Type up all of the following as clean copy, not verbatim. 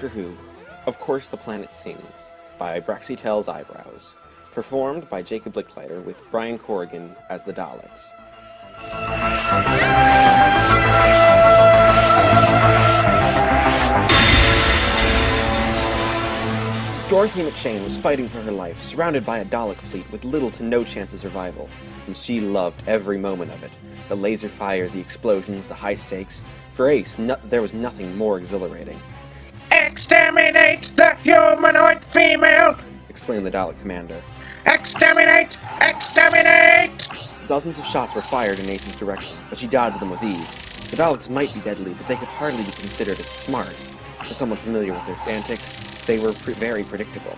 Doctor Who, Of Course the Planet Sings, by Braxy-Tell's Eyebrows, performed by Jacob Licklider with Brian Corrigan as the Daleks. Dorothy McShane was fighting for her life, surrounded by a Dalek fleet with little to no chance of survival, and she loved every moment of it. The laser fire, the explosions, the high stakes. For Ace, there was nothing more exhilarating. "Exterminate the humanoid female!" exclaimed the Dalek commander. "Exterminate! Exterminate!" Dozens of shots were fired in Ace's direction, but she dodged them with ease. The Daleks might be deadly, but they could hardly be considered as smart. For someone familiar with their antics, they were very predictable.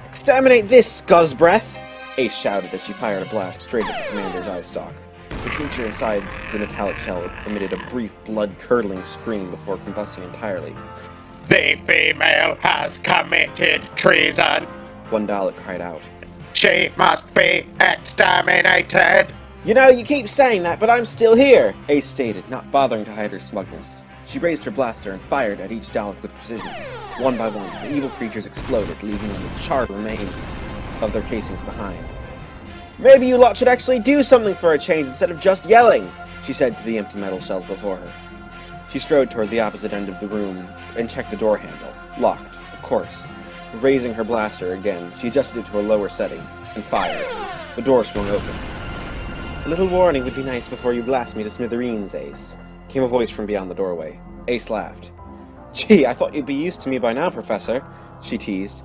"Exterminate this, Scuzzbreath!" Ace shouted as she fired a blast straight at the commander's eye stalk. The creature inside the metallic shell emitted a brief, blood-curdling scream before combusting entirely. "The female has committed treason. One Dalek cried out. She must be exterminated." "You know, you keep saying that, but I'm still here," Ace stated, not bothering to hide her smugness. She raised her blaster and fired at each Dalek with precision. One by one, the evil creatures exploded, leaving only charred remains of their casings behind. "Maybe you lot should actually do something for a change instead of just yelling," she said to the empty metal shells before her. She strode toward the opposite end of the room and checked the door handle. Locked, of course. Raising her blaster again, she adjusted it to a lower setting and fired. The door swung open. "A little warning would be nice before you blast me to smithereens, Ace," came a voice from beyond the doorway. Ace laughed. "Gee, I thought you'd be used to me by now, Professor," she teased.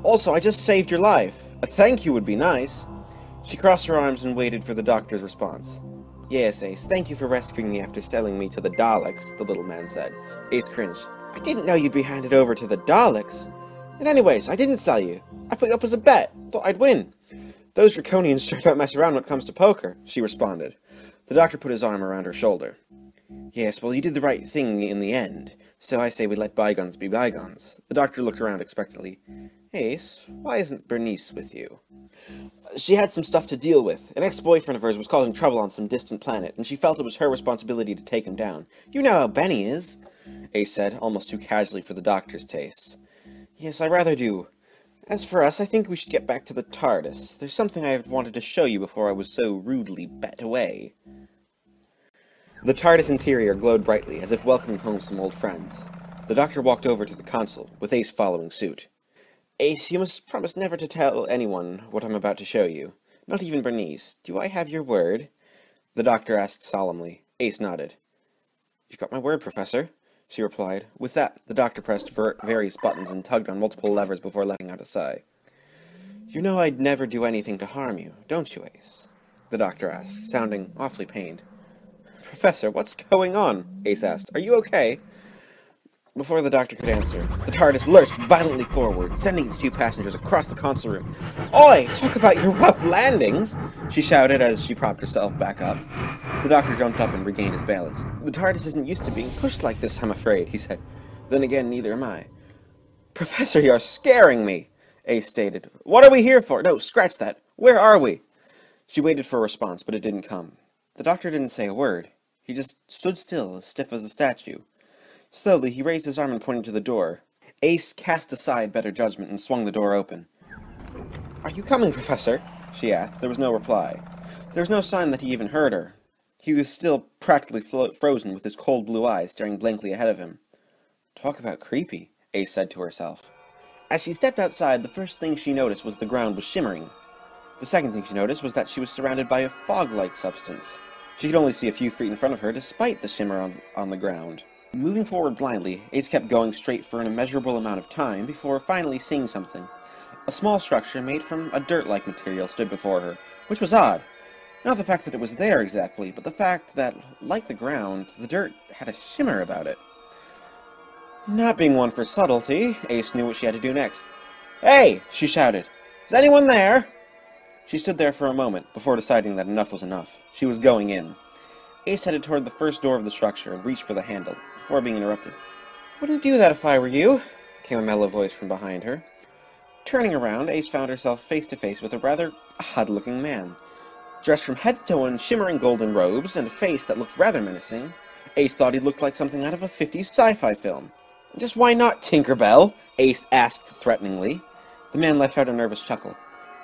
"Also, I just saved your life. A thank you would be nice." She crossed her arms and waited for the doctor's response. "Yes, Ace, thank you for rescuing me after selling me to the Daleks," the little man said. Ace cringed. "I didn't know you'd be handed over to the Daleks. And anyways, I didn't sell you. I put you up as a bet. Thought I'd win. Those Draconians sure don't mess around when it comes to poker," she responded. The doctor put his arm around her shoulder. "Yes, well, you did the right thing in the end, so I say we let bygones be bygones." The doctor looked around expectantly. "Ace, why isn't Bernice with you?" "She had some stuff to deal with. An ex-boyfriend of hers was causing trouble on some distant planet, and she felt it was her responsibility to take him down. You know how Benny is," Ace said, almost too casually for the doctor's tastes. "Yes, I rather do. As for us, I think we should get back to the TARDIS. There's something I have wanted to show you before I was so rudely bet away." The TARDIS interior glowed brightly, as if welcoming home some old friends. The doctor walked over to the console, with Ace following suit. "Ace, you must promise never to tell anyone what I'm about to show you. Not even Bernice. Do I have your word?" The doctor asked solemnly. Ace nodded. "You've got my word, Professor," she replied. With that, the doctor pressed various buttons and tugged on multiple levers before letting out a sigh. "You know I'd never do anything to harm you, don't you, Ace?" the doctor asked, sounding awfully pained. "Professor, what's going on?" Ace asked. "Are you okay?" Before the doctor could answer, the TARDIS lurched violently forward, sending its two passengers across the console room. "Oi, talk about your rough landings!" she shouted as she propped herself back up. The doctor jumped up and regained his balance. "The TARDIS isn't used to being pushed like this, I'm afraid," he said. "Then again, neither am I." "Professor, you're scaring me," Ace stated. "What are we here for? No, scratch that. Where are we?" She waited for a response, but it didn't come. The doctor didn't say a word. He just stood still, as stiff as a statue. Slowly, he raised his arm and pointed to the door. Ace cast aside better judgment and swung the door open. "Are you coming, Professor?" she asked. There was no reply. There was no sign that he even heard her. He was still practically frozen, with his cold blue eyes staring blankly ahead of him. "Talk about creepy," Ace said to herself. As she stepped outside, the first thing she noticed was the ground was shimmering. The second thing she noticed was that she was surrounded by a fog-like substance. She could only see a few feet in front of her, despite the shimmer on the ground. Moving forward blindly, Ace kept going straight for an immeasurable amount of time before finally seeing something. A small structure made from a dirt-like material stood before her, which was odd. Not the fact that it was there exactly, but the fact that, like the ground, the dirt had a shimmer about it. Not being one for subtlety, Ace knew what she had to do next. "Hey!" she shouted. "Is anyone there?" She stood there for a moment, before deciding that enough was enough. She was going in. Ace headed toward the first door of the structure and reached for the handle, before being interrupted. "Wouldn't do that if I were you," came a mellow voice from behind her. Turning around, Ace found herself face to face with a rather odd-looking man. Dressed from head to toe in shimmering golden robes and a face that looked rather menacing, Ace thought he looked like something out of a 50s sci-fi film. Just why not, Tinkerbell? Ace asked threateningly. The man let out a nervous chuckle.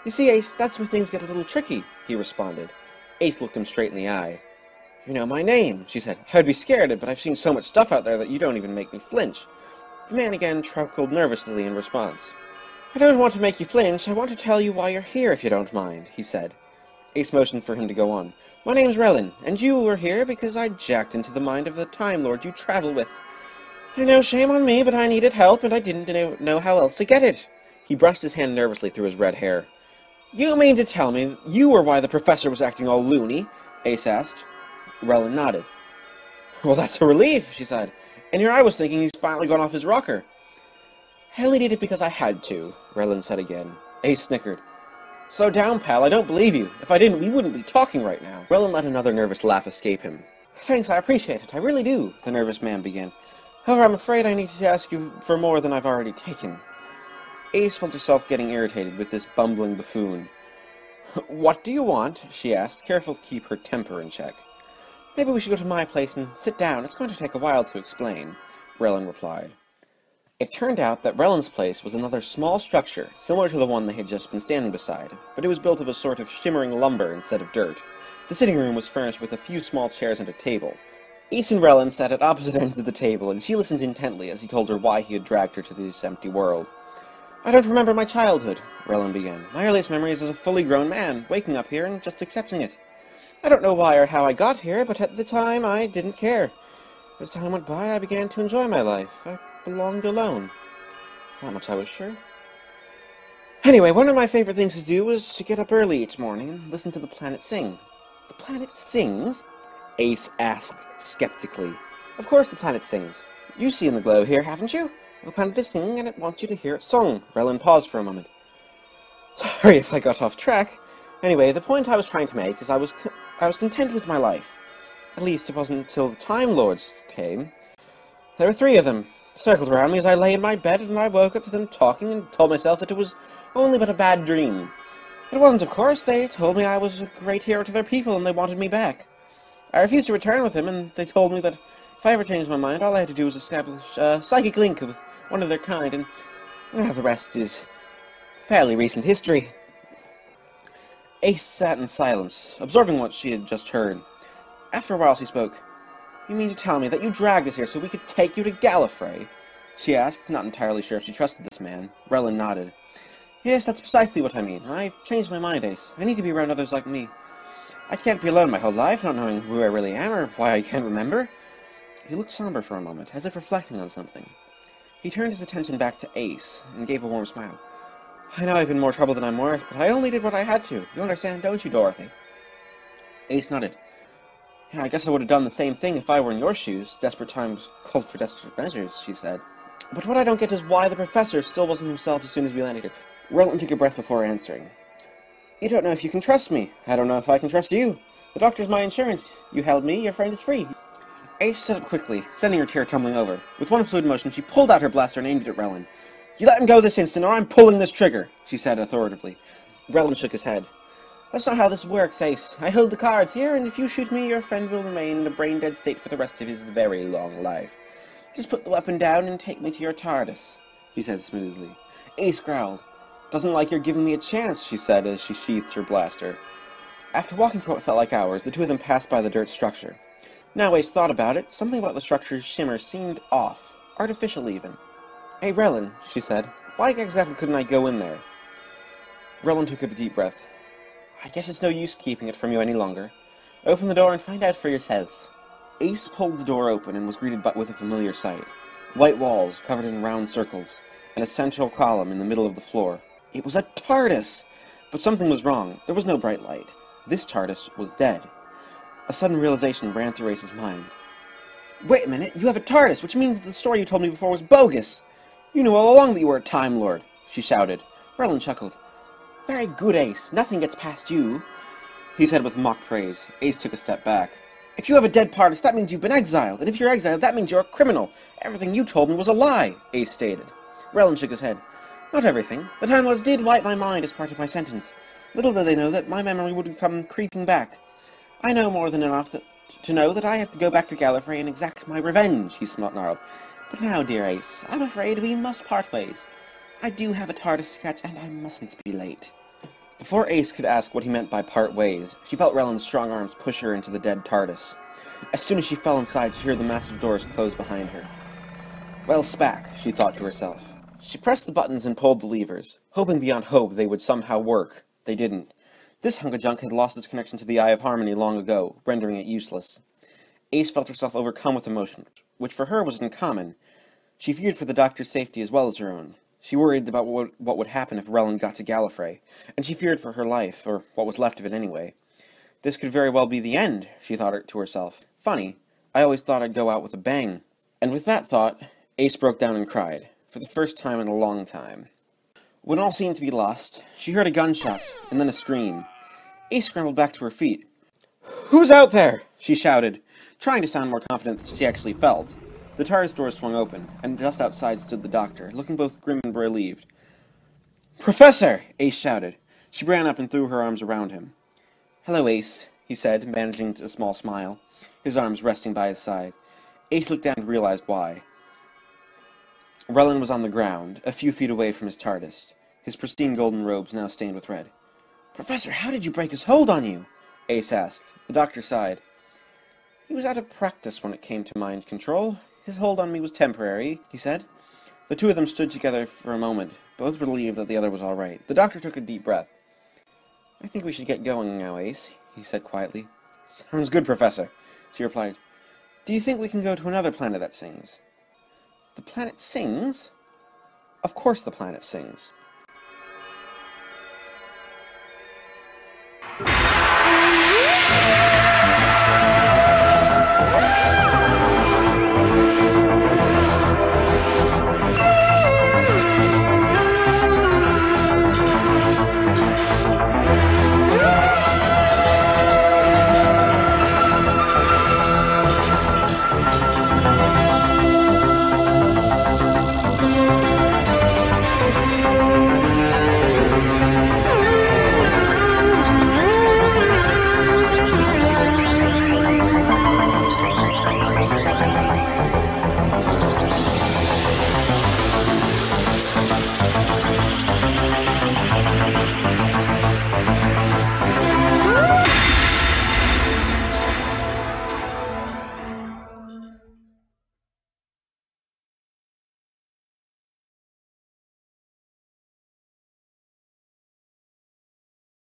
You see, Ace, that's where things get a little tricky, he responded. Ace looked him straight in the eye. You know my name, she said. I would be scared, but I've seen so much stuff out there that you don't even make me flinch. The man again chuckled nervously in response. I don't want to make you flinch. I want to tell you why you're here, if you don't mind, he said. Ace motioned for him to go on. My name's Relyn, and you were here because I jacked into the mind of the Time Lord you travel with. I know, shame on me, but I needed help, and I didn't know how else to get it. He brushed his hand nervously through his red hair. You mean to tell me you were why the professor was acting all loony? Ace asked. Relyn nodded. Well, that's a relief, she sighed. And here I was thinking he's finally gone off his rocker. I only did it because I had to, Relyn said again. Ace snickered. Slow down, pal, I don't believe you. If I didn't, we wouldn't be talking right now. Relyn let another nervous laugh escape him. Thanks, I appreciate it, I really do, the nervous man began. However, I'm afraid I need to ask you for more than I've already taken. Ace felt herself getting irritated with this bumbling buffoon. What do you want? She asked, careful to keep her temper in check. Maybe we should go to my place and sit down. It's going to take a while to explain, Relyn replied. It turned out that Relyn's place was another small structure, similar to the one they had just been standing beside, but it was built of a sort of shimmering lumber instead of dirt. The sitting room was furnished with a few small chairs and a table. Ace and Relyn sat at opposite ends of the table, and she listened intently as he told her why he had dragged her to this empty world. I don't remember my childhood, Relyn began. My earliest memory is as a fully grown man, waking up here and just accepting it. I don't know why or how I got here, but at the time I didn't care. As time went by, I began to enjoy my life. I belonged alone. That much I was sure. Anyway, one of my favorite things to do was to get up early each morning and listen to the planet sing. The planet sings? Ace asked skeptically. Of course the planet sings. You've seen the glow here, haven't you? The planet is singing and it wants you to hear its song. Relyn paused for a moment. Sorry if I got off track. Anyway, the point I was trying to make is I was content with my life. At least it wasn't until the Time Lords came. There were 3 of them, circled around me as I lay in my bed, and I woke up to them talking and told myself that it was only but a bad dream. It wasn't, of course. They told me I was a great hero to their people and they wanted me back. I refused to return with them, and they told me that if I ever changed my mind, all I had to do was establish a psychic link with one of their kind, and the rest is fairly recent history. Ace sat in silence, absorbing what she had just heard. After a while she spoke. You mean to tell me that you dragged us here so we could take you to Gallifrey? She asked, not entirely sure if she trusted this man. Relyn nodded. Yes, that's precisely what I mean. I've changed my mind, Ace. I need to be around others like me. I can't be alone my whole life, not knowing who I really am or why I can't remember. He looked somber for a moment, as if reflecting on something. He turned his attention back to Ace, and gave a warm smile. I know I've been more trouble than I'm worth, but I only did what I had to. You understand, don't you, Dorothy? Ace nodded. Yeah, I guess I would have done the same thing if I were in your shoes. Desperate times called for desperate measures, she said. But what I don't get is why the professor still wasn't himself as soon as we landed here. Relyn took a breath before answering. You don't know if you can trust me. I don't know if I can trust you. The doctor's my insurance. You held me, your friend is free. Ace stood up quickly, sending her chair tumbling over. With one fluid motion, she pulled out her blaster and aimed it at Relyn. You let him go this instant, or I'm pulling this trigger, she said authoritatively. Relyn shook his head. That's not how this works, Ace. I hold the cards here, and if you shoot me, your friend will remain in a brain-dead state for the rest of his very long life. Just put the weapon down and take me to your TARDIS, he said smoothly. Ace growled. Doesn't like you're giving me a chance, she said as she sheathed her blaster. After walking for what felt like hours, the two of them passed by the dirt structure. Now Ace thought about it, something about the structure's shimmer seemed off, artificial even. Hey, Relyn, she said, why exactly couldn't I go in there? Relyn took a deep breath. I guess it's no use keeping it from you any longer. Open the door and find out for yourself. Ace pulled the door open and was greeted with a familiar sight. White walls covered in round circles, and a central column in the middle of the floor. It was a TARDIS! But something was wrong. There was no bright light. This TARDIS was dead. A sudden realization ran through Ace's mind. Wait a minute, you have a TARDIS, which means the story you told me before was bogus! You knew all along that you were a Time Lord, she shouted. Relyn chuckled. Very good, Ace. Nothing gets past you, he said with mock praise. Ace took a step back. If you have a dead TARDIS, that means you've been exiled, and if you're exiled, that means you're a criminal. Everything you told me was a lie, Ace stated. Relyn shook his head. Not everything. The Time Lords did wipe my mind as part of my sentence. Little did they know that my memory would come creeping back. I know more than enough to know that I have to go back to Gallifrey and exact my revenge, he snarled. But now, dear Ace, I'm afraid we must part ways. I do have a TARDIS to catch, and I mustn't be late. Before Ace could ask what he meant by part ways, she felt Rellen's strong arms push her into the dead TARDIS. As soon as she fell inside, she heard the massive doors close behind her. Well, Spack, she thought to herself. She pressed the buttons and pulled the levers, hoping beyond hope they would somehow work. They didn't. This hunk of junk had lost its connection to the Eye of Harmony long ago, rendering it useless. Ace felt herself overcome with emotion, which for her was uncommon. She feared for the Doctor's safety as well as her own. She worried about what would happen if Rellen got to Gallifrey, and she feared for her life, or what was left of it anyway. This could very well be the end, she thought to herself. Funny, I always thought I'd go out with a bang. And with that thought, Ace broke down and cried, for the first time in a long time. When all seemed to be lost, she heard a gunshot, and then a scream. Ace scrambled back to her feet. "Who's out there?" she shouted, trying to sound more confident than she actually felt. The TARDIS doors swung open, and just outside stood the Doctor, looking both grim and relieved. "Professor!" Ace shouted. She ran up and threw her arms around him. "Hello, Ace," he said, managing a small smile, his arms resting by his side. Ace looked down and realized why. Rellen was on the ground, a few feet away from his TARDIS, his pristine golden robes now stained with red. "Professor, how did you break his hold on you?" Ace asked. The Doctor sighed. "He was out of practice when it came to mind control. His hold on me was temporary," he said. The two of them stood together for a moment, both relieved that the other was all right. The Doctor took a deep breath. "I think we should get going now, Ace," he said quietly. "Sounds good, Professor," she replied. "Do you think we can go to another planet that sings?" "The planet sings?" "Of course the planet sings.